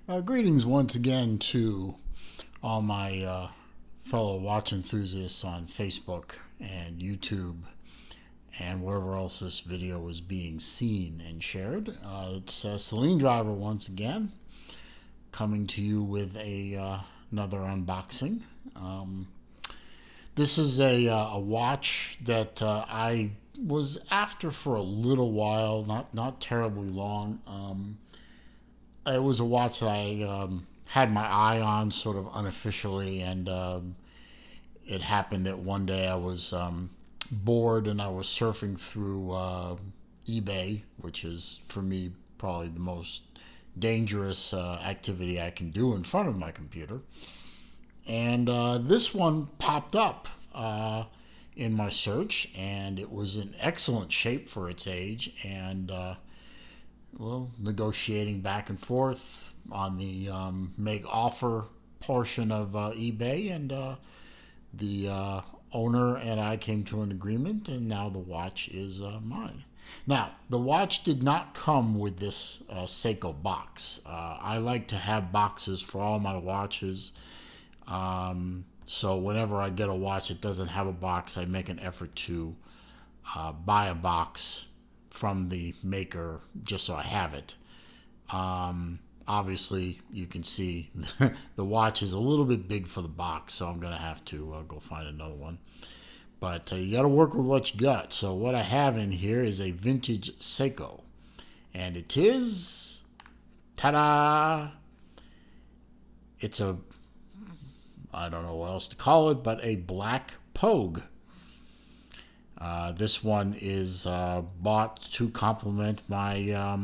Greetings once again to all my fellow watch enthusiasts on Facebook and YouTube and wherever else this video is being seen and shared. It's Celine Driver once again, coming to you with another unboxing. This is a watch that I was after for a little while, not terribly long. It was a watch that I had my eye on sort of unofficially, and it happened that one day I was bored and I was surfing through eBay, which is for me probably the most dangerous activity I can do in front of my computer. And this one popped up in my search, and it was in excellent shape for its age, and negotiating back and forth on the make offer portion of eBay, and the owner and I came to an agreement, and now the watch is mine. Now, the watch did not come with this Seiko box. I like to have boxes for all my watches. So whenever I get a watch that doesn't have a box, I make an effort to buy a box from the maker just so I have it. Obviously, you can see the watch is a little bit big for the box, so I'm going to have to go find another one. But you got to work with what you got. So what I have in here is a vintage Seiko. And it is, ta-da! It's a, I don't know what else to call it, but a black Pogue. This one is bought to complement my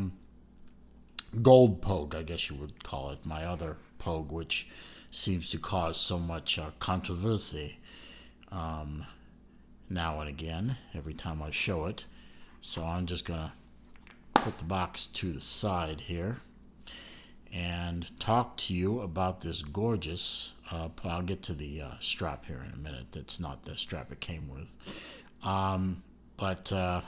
gold Pogue, I guess you would call it, my other Pogue, which seems to cause so much controversy now and again, every time I show it. So I'm just going to put the box to the side here and talk to you about this gorgeous, I'll get to the strap here in a minute. That's not the strap it came with. But I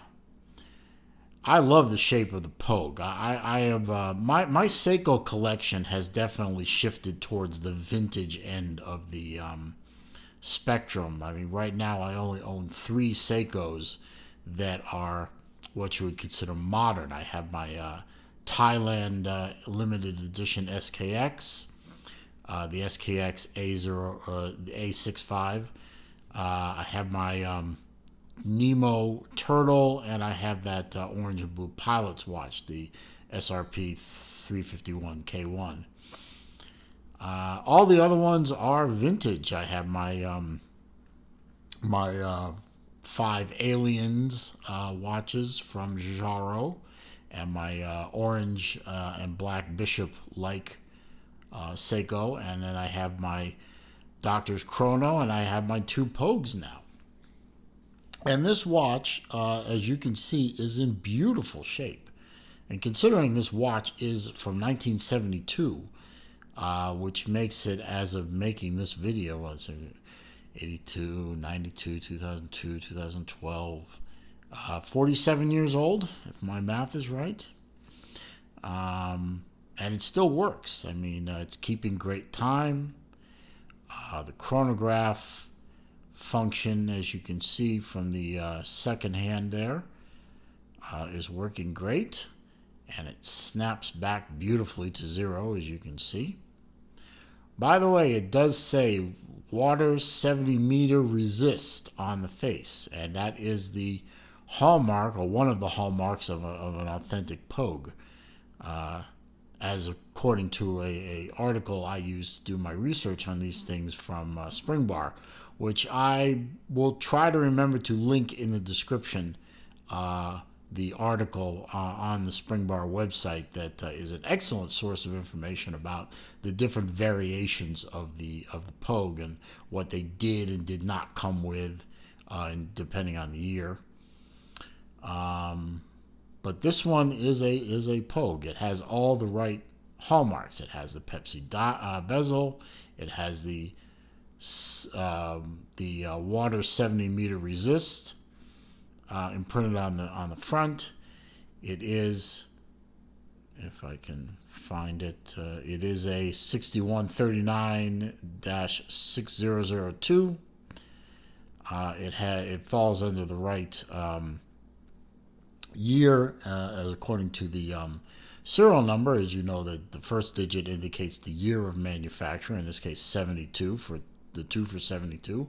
love the shape of the Pogue. I have my Seiko collection has definitely shifted towards the vintage end of the spectrum. I mean, right now I only own 3 Seikos that are what you would consider modern. I have my Thailand limited edition SKX, the SKX A65. I have my Nemo Turtle, and I have that orange and blue pilot's watch, the SRP 351 K1. All the other ones are vintage. I have my my 5 Aliens watches from Jaro, and my orange and black Bishop like Seiko, and then I have my Doctor's Chrono, and I have my 2 Pogues now. And this watch, as you can see, is in beautiful shape. And considering this watch is from 1972, which makes it, as of making this video, 82, 92, 2002, 2012, 47 years old, if my math is right. And it still works. I mean, it's keeping great time. The chronograph function, as you can see from the second hand there, is working great, and it snaps back beautifully to 0, as you can see. By the way, it does say water 70 meter resist on the face, and that is the hallmark, or one of the hallmarks of an authentic Pogue, as according to a article I used to do my research on these things from Spring Bar, which I will try to remember to link in the description, the article on the Spring Bar website that is an excellent source of information about the different variations of the Pogue and what they did and did not come with, depending on the year. But this one is a Pogue. It has all the right hallmarks. It has the Pepsi bezel. It has the water 70 meter resist imprinted on the front. It is if I can find it. It is a 6139-6002. It falls under the right year, according to the serial number. As you know, that the first digit indicates the year of manufacture. In this case, 72 for the 2 for 72.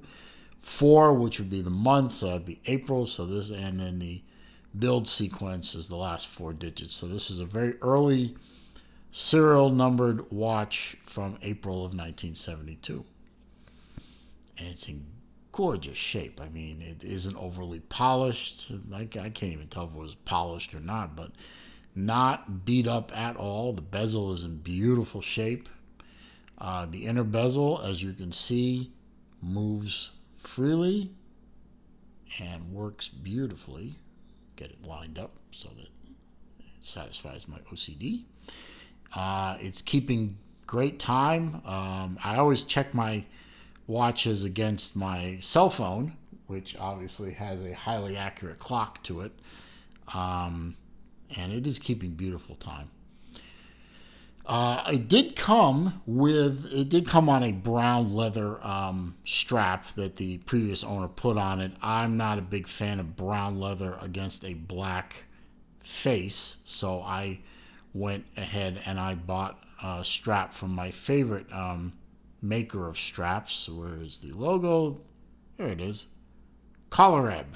4, which would be the month, so that'd be April. So this, and then the build sequence is the last 4 digits. So this is a very early serial numbered watch from April of 1972, and it's in gorgeous shape. I mean, it isn't overly polished. I can't even tell if it was polished or not, but not beat up at all. The bezel is in beautiful shape. The inner bezel, as you can see, moves freely and works beautifully. Get it lined up so that it satisfies my OCD. It's keeping great time. I always check my watches against my cell phone, which obviously has a highly accurate clock to it, and it is keeping beautiful time. It did come on a brown leather strap that the previous owner put on it. I'm not a big fan of brown leather against a black face, so I went ahead and I bought a strap from my favorite maker of straps. Where is the logo? There it is. Collareb.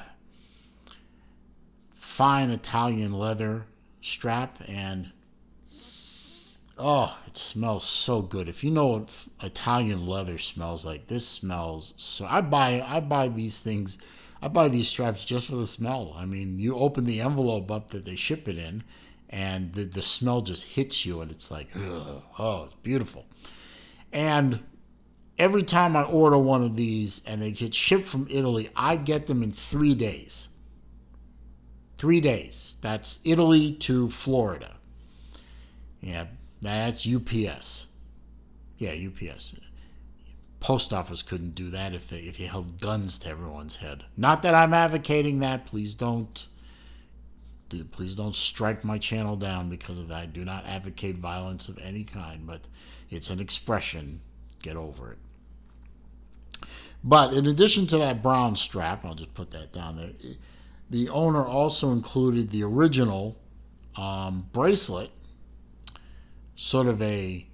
Fine Italian leather strap, and oh, it smells so good. If you know what Italian leather smells like, this smells so. I buy these things. I buy these straps just for the smell. I mean, you open the envelope up that they ship it in, and the smell just hits you, and it's like, ugh, oh, it's beautiful. And every time I order one of these and they get shipped from Italy, I get them in 3 days. 3 days. That's Italy to Florida. Yeah, that's UPS. Yeah, UPS. Post office couldn't do that if you held guns to everyone's head. Not that I'm advocating that. Please don't strike my channel down because of that. I do not advocate violence of any kind, but it's an expression. Get over it. But in addition to that brown strap, I'll just put that down there, the owner also included the original bracelet, sort of a,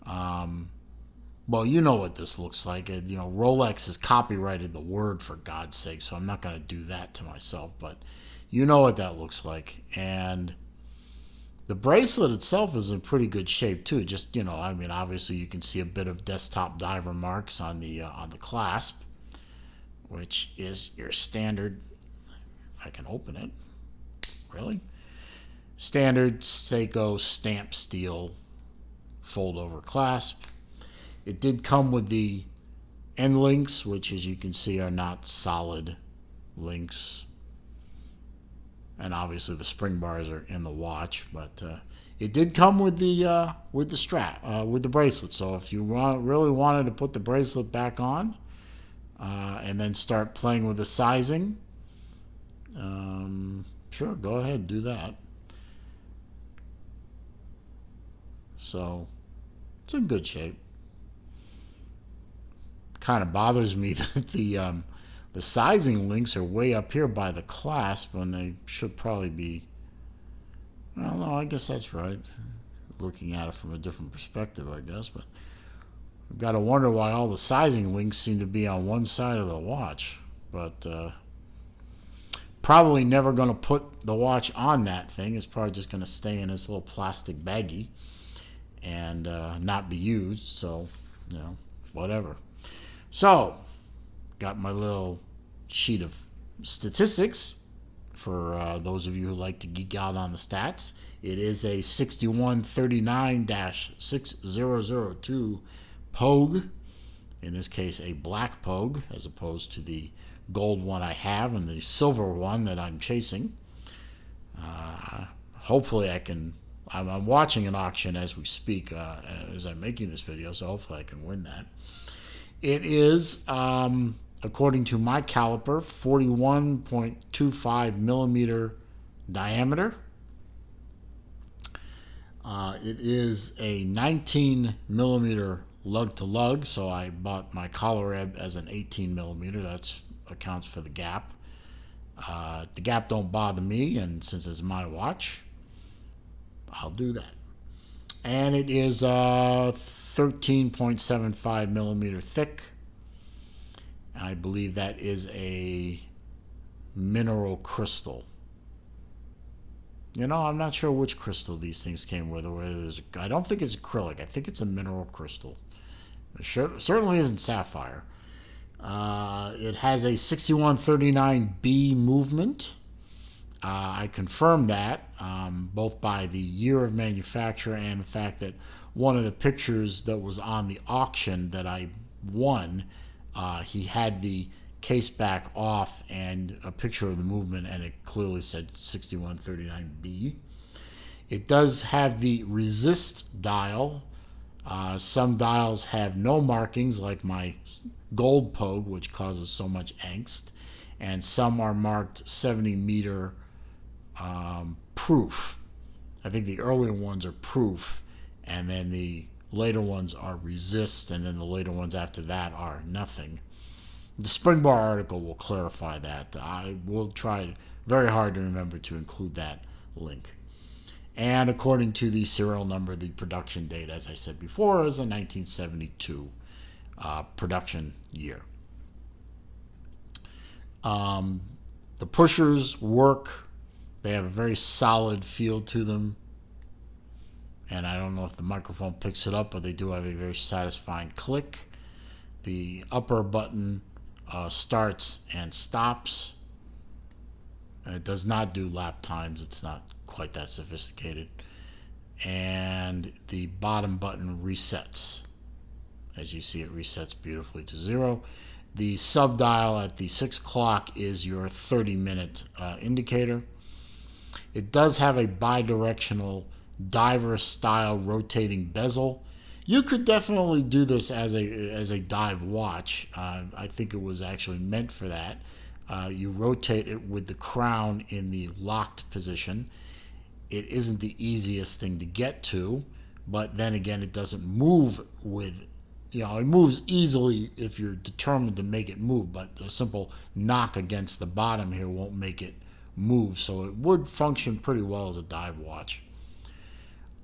well, you know what this looks like. Rolex has copyrighted the word, for God's sake, so I'm not going to do that to myself, but you know what that looks like. And the bracelet itself is in pretty good shape too. Just, I mean, obviously you can see a bit of desktop diver marks on the clasp, which is your standard. If I can open it, really standard Seiko stamp steel fold over clasp. It did come with the end links, which, as you can see, are not solid links. And obviously the spring bars are in the watch, but it did come with the strap, with the bracelet. So if you really wanted to put the bracelet back on and then start playing with the sizing, sure, go ahead, do that. So it's in good shape. Kind of bothers me that the sizing links are way up here by the clasp when they should probably be. Well, no, I guess that's right. Looking at it from a different perspective, I guess. But I've got to wonder why all the sizing links seem to be on one side of the watch. But probably never going to put the watch on that thing. It's probably just going to stay in this little plastic baggie and not be used. So, whatever. So, got my little sheet of statistics for those of you who like to geek out on the stats. It is a 6139-6002 Pogue. In this case, a black Pogue, as opposed to the gold one I have and the silver one that I'm chasing. Hopefully I'm watching an auction as we speak, as I'm making this video, so hopefully I can win that. It is, according to my caliper, 41.25 millimeter diameter. It is a 19 millimeter lug to lug, so I bought my collar ebb as an 18 millimeter. That accounts for the gap. The gap don't bother me, and since it's my watch, I'll do that. And it is 13.75 millimeter thick. I believe that is a mineral crystal. You know, I'm not sure which crystal these things came with. I don't think it's acrylic. I think it's a mineral crystal. It certainly isn't sapphire. It has a 6139B movement. I confirmed that both by the year of manufacture and the fact that one of the pictures that was on the auction that I won, he had the case back off and a picture of the movement, and it clearly said 6139B. It does have the resist dial. Some dials have no markings, like my gold Pogue, which causes so much angst, and some are marked 70 meter proof. I think the earlier ones are proof, and then the later ones are resist, and then the later ones after that are nothing. The Springbar article will clarify that. I will try very hard to remember to include that link. And according to the serial number, the production date, as I said before, is a 1972 production year. The pushers work. They have a very solid feel to them. And I don't know if the microphone picks it up, but they do have a very satisfying click. The upper button starts and stops. It does not do lap times. It's not quite that sophisticated. And the bottom button resets. As you see, it resets beautifully to 0. The sub dial at the 6 o'clock is your 30-minute indicator. It does have a bidirectional diver style rotating bezel. You could definitely do this as a dive watch. I think it was actually meant for that. You rotate it with the crown in the locked position. It isn't the easiest thing to get to, but then again, it doesn't move with, it moves easily if you're determined to make it move, but a simple knock against the bottom here won't make it move, so it would function pretty well as a dive watch.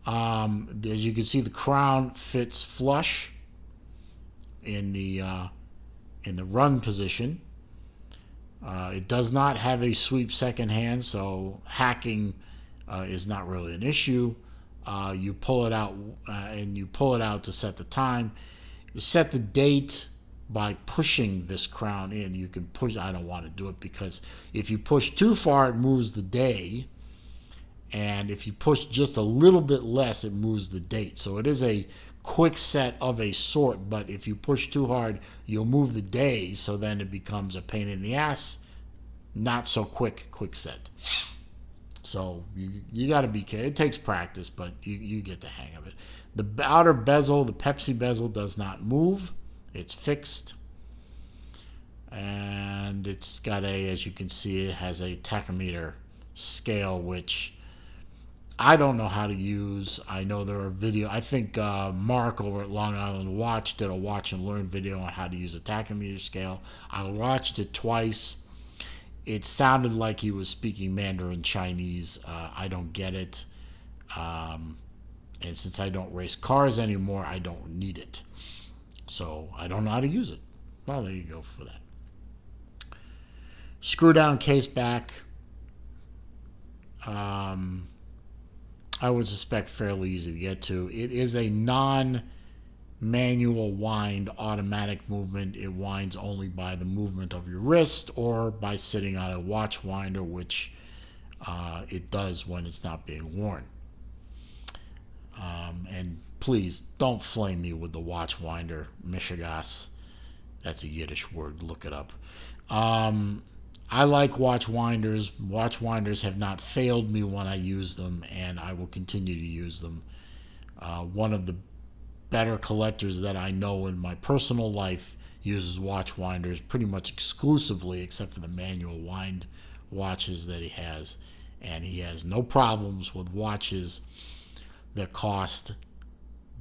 As you can see, the crown fits flush in the run position. It does not have a sweep second hand, so hacking is not really an issue. You pull it out and you pull it out to set the time. You set the date by pushing this crown in. You can push. I don't want to do it because if you push too far, it moves the day. And if you push just a little bit less, it moves the date. So it is a quick set of a sort, but if you push too hard, you'll move the day, so then it becomes a pain in the ass. Not so quick set. So you got to be careful. It takes practice, but you get the hang of it. The outer bezel, the Pepsi bezel, does not move. It's fixed. And it's got as you can see, it has a tachometer scale, which I don't know how to use. I know there are I think Mark over at Long Island Watch did a watch and learn video on how to use a tachometer scale. I watched it twice. It sounded like he was speaking Mandarin Chinese. I don't get it. And since I don't race cars anymore, I don't need it. So I don't know how to use it. Well, there you go for that. Screw down case back. I would suspect fairly easy to get to. It is a non-manual wind automatic movement. It winds only by the movement of your wrist or by sitting on a watch winder, which it does when it's not being worn. And please don't flame me with the watch winder, Mishigas. That's a Yiddish word. Look it up. I like watch winders. Watch winders have not failed me when I use them, and I will continue to use them. One of the better collectors that I know in my personal life uses watch winders pretty much exclusively, except for the manual wind watches that he has. And he has no problems with watches that cost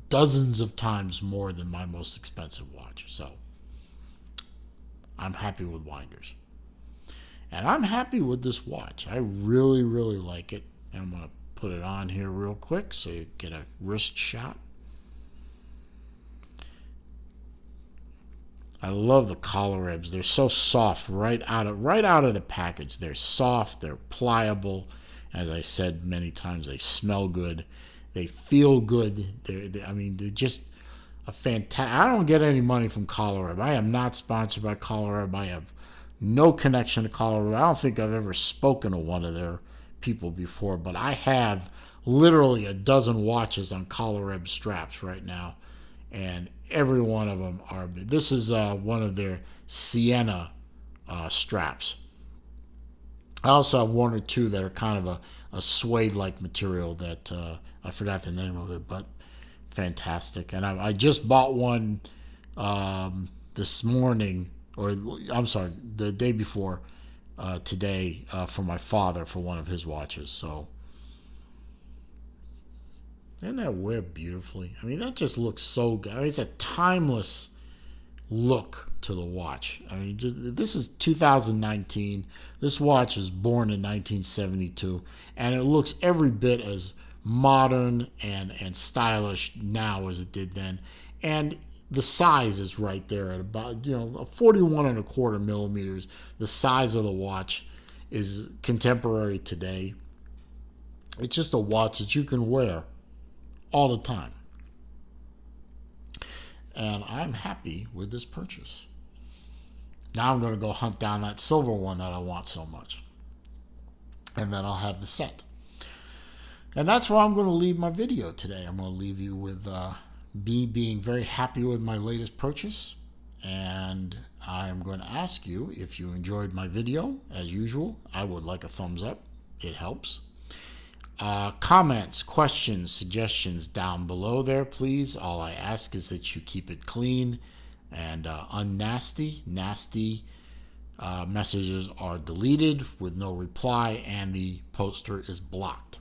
dozens of times more than my most expensive watch. So I'm happy with winders. And I'm happy with this watch. I really, really like it. And I'm going to put it on here real quick so you get a wrist shot. I love the collar ribs. They're so soft right out of the package. They're soft, they're pliable. As I said many times, they smell good. They feel good. They're just a fantastic. I don't get any money from Collar Rib. I am not sponsored by Collar Rib. I have no connection to Collar Rib. I don't think I've ever spoken to one of their people before, but I have literally a dozen watches on Collar Rib straps right now, and every one of them are. This is one of their Sienna straps. I also have one or two that are kind of a suede-like material that I forgot the name of it, but fantastic. And I just bought one this morning, or I'm sorry, the day before today for my father for one of his watches. So, isn't that wear beautifully? I mean, that just looks so good. I mean, it's a timeless look to the watch. I mean, this is 2019. This watch is born in 1972, and it looks every bit as modern and stylish now as it did then. And the size is right there at about 41 and a quarter millimeters. The size of the watch is contemporary today. It's just a watch that you can wear all the time. And I'm happy with this purchase. Now I'm going to go hunt down that silver one that I want so much. And then I'll have the set. And that's where I'm going to leave my video today. I'm going to leave you with me being very happy with my latest purchase. And I'm going to ask you, if you enjoyed my video, as usual, I would like a thumbs up. It helps. Comments, questions, suggestions down below there, please. All I ask is that you keep it clean and unnasty. Nasty messages are deleted with no reply, and the poster is blocked.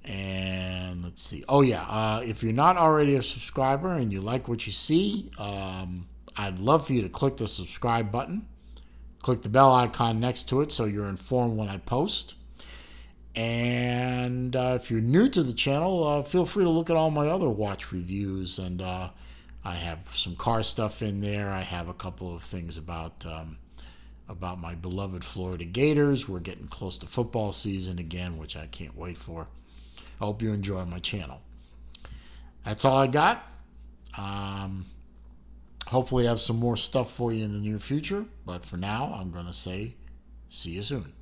And let's see. Oh yeah, if you're not already a subscriber and you like what you see, I'd love for you to click the subscribe button. Click the bell icon next to it so you're informed when I post. And if you're new to the channel, feel free to look at all my other watch reviews. And I have some car stuff in there. I have a couple of things about my beloved Florida Gators. We're getting close to football season again, which I can't wait for. I hope you enjoy my channel. That's all I got. Hopefully I have some more stuff for you in the near future. But for now, I'm going to say see you soon.